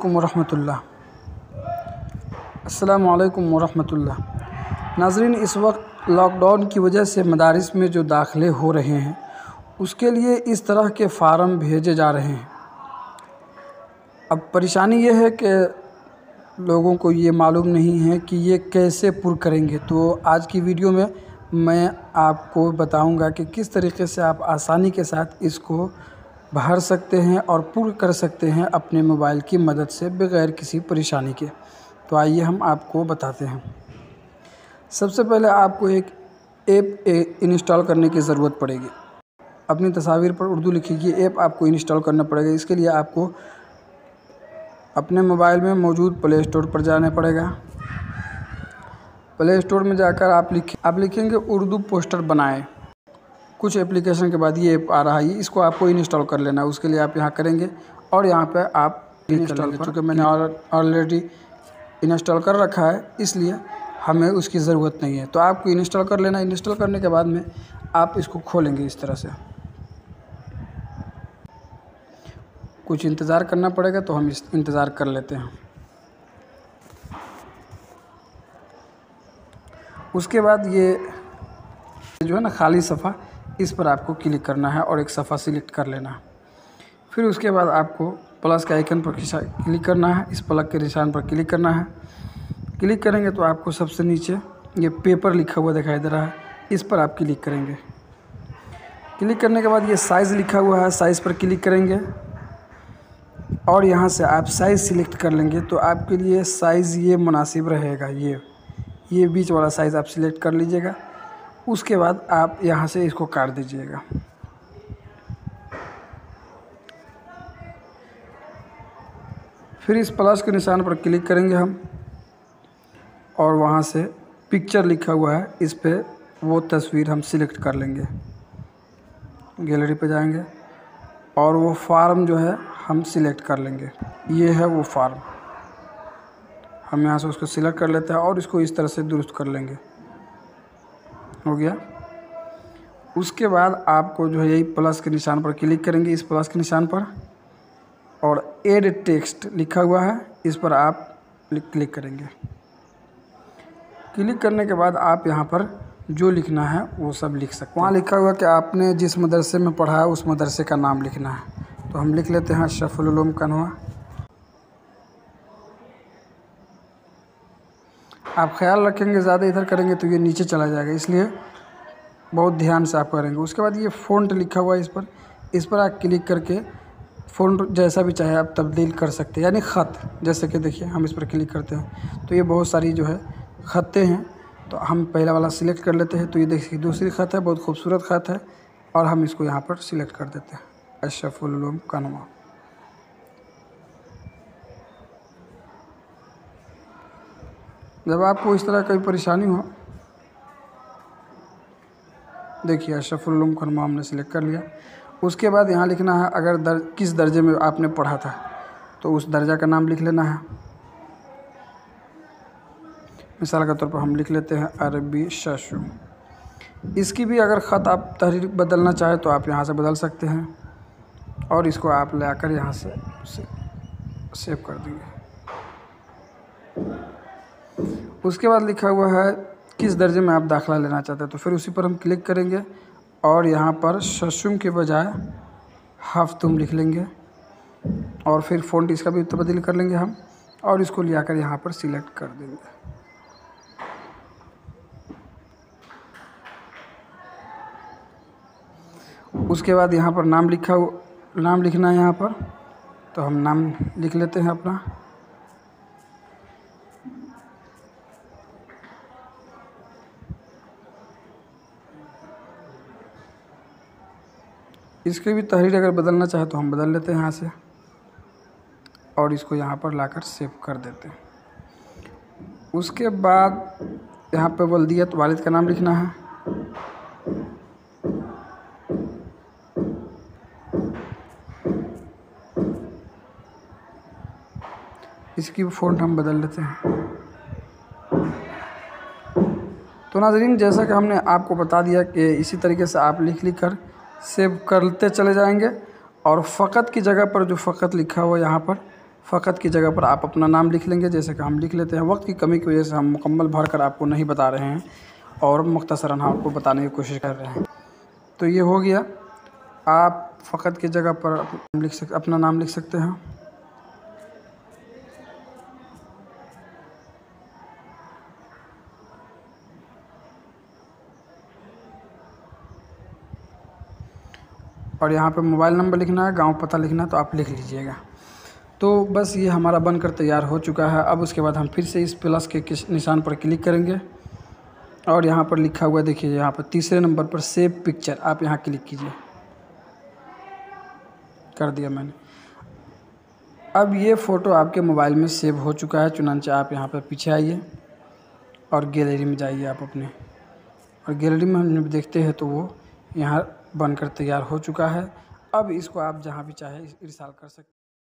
वरहमतुल्लाह। अस्सलामु अलैकुम वरहमतुल्लाह। नाज़रीन, इस वक्त लॉकडाउन की वजह से मदारिस में जो दाखिले हो रहे हैं उसके लिए इस तरह के फ़ार्म भेजे जा रहे हैं। अब परेशानी ये है कि लोगों को ये मालूम नहीं है कि ये कैसे पुर करेंगे। तो आज की वीडियो में मैं आपको बताऊंगा कि किस तरीके से आप आसानी के साथ इसको भर सकते हैं और पुर कर सकते हैं अपने मोबाइल की मदद से बग़ैर किसी परेशानी के। तो आइए हम आपको बताते हैं। सबसे पहले आपको एक ऐप इंस्टॉल करने की ज़रूरत पड़ेगी। अपनी तस्वीर पर उर्दू लिखिए, ये ऐप आपको इंस्टॉल करना पड़ेगा। इसके लिए आपको अपने मोबाइल में मौजूद प्ले स्टोर पर जाना पड़ेगा। प्ले स्टोर में जाकर आप लिखेंगे उर्दू पोस्टर बनाएं। कुछ एप्लीकेशन के बाद ये ऐप आ रहा है, इसको आपको इंस्टॉल कर लेना है। उसके लिए आप यहाँ करेंगे और यहाँ पे आप इंस्टॉल, चूँकि मैंने ऑलरेडी इंस्टॉल कर रखा है इसलिए हमें उसकी ज़रूरत नहीं है। तो आपको इंस्टॉल कर लेना। इंस्टॉल करने के बाद में आप इसको खोलेंगे इस तरह से। कुछ इंतज़ार करना पड़ेगा, तो हम इंतज़ार कर लेते हैं। उसके बाद ये जो है ना खाली सफ़ा, इस पर आपको क्लिक करना है और एक सफ़ा सिलेक्ट कर लेना है। फिर उसके बाद आपको प्लस के आइकन पर क्लिक करना है। इस प्लस के निशान पर क्लिक करना है। क्लिक करेंगे तो आपको सबसे नीचे ये पेपर लिखा हुआ दिखाई दे रहा है, इस पर आप क्लिक करेंगे। क्लिक करने के बाद ये साइज़ लिखा हुआ है, साइज़ पर क्लिक करेंगे और यहाँ से आप साइज़ सिलेक्ट कर लेंगे। तो आपके लिए साइज़ ये मुनासिब रहेगा। ये बीच वाला साइज़ आप सिलेक्ट कर लीजिएगा। उसके बाद आप यहाँ से इसको काट दीजिएगा। फिर इस प्लस के निशान पर क्लिक करेंगे हम और वहाँ से पिक्चर लिखा हुआ है, इस पे वो तस्वीर हम सिलेक्ट कर लेंगे। गैलरी पे जाएंगे और वो फार्म जो है हम सिलेक्ट कर लेंगे। ये है वो फार्म, हम यहाँ से उसको सिलेक्ट कर लेते हैं और इसको इस तरह से दुरुस्त कर लेंगे। हो गया। उसके बाद आपको जो है यही प्लस के निशान पर क्लिक करेंगे, इस प्लस के निशान पर, और ऐड टेक्स्ट लिखा हुआ है, इस पर आप क्लिक करेंगे। क्लिक करने के बाद आप यहाँ पर जो लिखना है वो सब लिख सकते हैं। वहाँ लिखा हुआ कि आपने जिस मदरसे में पढ़ा है उस मदरसे का नाम लिखना है। तो हम लिख लेते हैं अशरफुल उलूम कन्वा। आप ख्याल रखेंगे ज़्यादा इधर करेंगे तो ये नीचे चला जाएगा, इसलिए बहुत ध्यान से आप करेंगे। उसके बाद ये फ़ॉन्ट लिखा हुआ है, इस पर आप क्लिक करके फ़ॉन्ट जैसा भी चाहे आप तब्दील कर सकते हैं, यानी ख़त। जैसे कि देखिए हम इस पर क्लिक करते हैं तो ये बहुत सारी जो है ख़तें हैं। तो हम पहला वाला सिलेक्ट कर लेते हैं। तो ये देखिए दूसरी ख़त है, बहुत खूबसूरत ख़त है और हम इसको यहाँ पर सिलेक्ट कर देते हैं, अशरफुल उलूम कन्वा। जब आपको इस तरह कोई परेशानी हो, देखिए अशरफुल उलूम कन्वा हमने सिलेक्ट कर लिया। उसके बाद यहाँ लिखना है अगर किस दर्जे में आपने पढ़ा था तो उस दर्जा का नाम लिख लेना है। मिसाल के तौर पर हम लिख लेते हैं अरबी शशु। इसकी भी अगर ख़त आप तहरीर बदलना चाहें तो आप यहाँ से बदल सकते हैं और इसको आप ले आकर यहाँ से सेव कर देंगे। उसके बाद लिखा हुआ है किस दर्जे में आप दाखिला लेना चाहते हैं, तो फिर उसी पर हम क्लिक करेंगे और यहाँ पर शशुम के बजाय हफ्तुम लिख लेंगे और फिर फ़ॉन्ट इसका भी तब्दील कर लेंगे हम और इसको ले आकर यहाँ पर सिलेक्ट कर देंगे। उसके बाद यहाँ पर नाम लिखना है यहाँ पर, तो हम नाम लिख लेते हैं अपना। इसकी भी तहरीर अगर बदलना चाहे तो हम बदल लेते हैं यहाँ से और इसको यहाँ पर लाकर सेव कर देते हैं। उसके बाद यहाँ पे वल्दियत वालिद का नाम लिखना है। इसकी फ़ॉन्ट हम बदल लेते हैं। तो नाज़रीन, जैसा कि हमने आपको बता दिया कि इसी तरीके से आप लिख कर सेव करते चले जाएंगे और फ़कत की जगह पर जो फ़कत लिखा हुआ यहाँ पर फ़कत की जगह पर आप अपना नाम लिख लेंगे, जैसे कि हम लिख लेते हैं। वक्त की कमी की वजह से हम मुकम्मल भर कर आपको नहीं बता रहे हैं और मुख्तसरन हम आपको बताने की कोशिश कर रहे हैं। तो ये हो गया। आप फ़कत की जगह पर अपना नाम लिख सकते हैं। और यहाँ पे मोबाइल नंबर लिखना है, गांव पता लिखना है, तो आप लिख लीजिएगा। तो बस ये हमारा बनकर तैयार हो चुका है। अब उसके बाद हम फिर से इस प्लस के निशान पर क्लिक करेंगे और यहाँ पर लिखा हुआ देखिए, यहाँ पर तीसरे नंबर पर सेव पिक्चर, आप यहाँ क्लिक कीजिए। कर दिया मैंने। अब ये फ़ोटो आपके मोबाइल में सेव हो चुका है। चुनांचे आप यहाँ पर पीछे आइए और गैलरी में जाइए आप अपने, और गैलरी में हम जब देखते हैं तो वो यहाँ बनकर तैयार हो चुका है। अब इसको आप जहाँ भी चाहे इंस्टॉल कर सकते हैं।